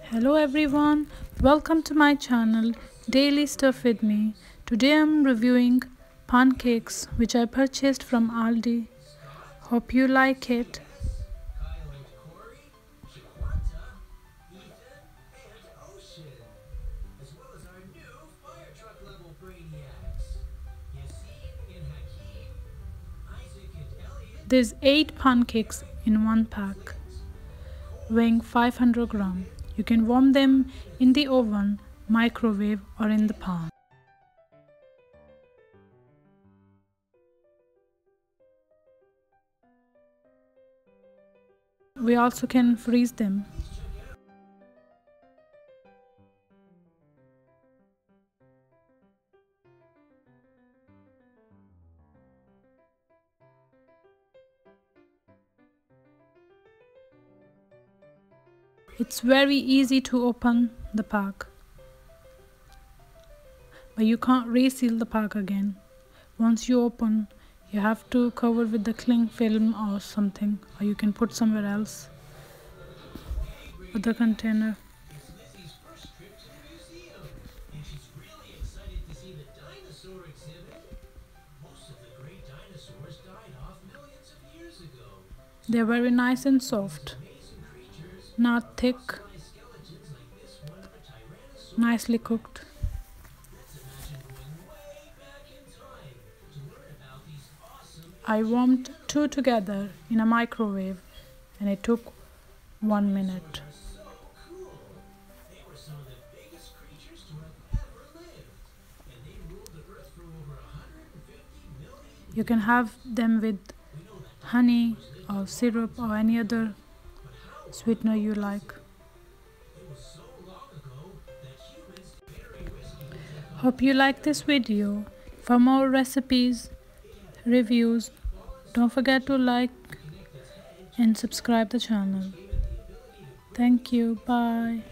Hello everyone, welcome to my channel Daily Stuff with me. Today I'm reviewing pancakes which I purchased from Aldi. Hope you like it. There's 8 pancakes in one pack, weighing 500 grams. You can warm them in the oven, microwave or in the pan. We also can freeze them. It's very easy to open the pack, but you can't reseal the pack again. Once you open, you have to cover with the cling film or something, or you can put somewhere else with the container. They're very nice and soft, not thick, nicely cooked. I warmed 2 together in a microwave and it took 1 minute. You can have them with honey or syrup or any other sweetener you like. Hope you like this video. For more recipes, reviews, don't forget to like and subscribe the channel. Thank you. Bye.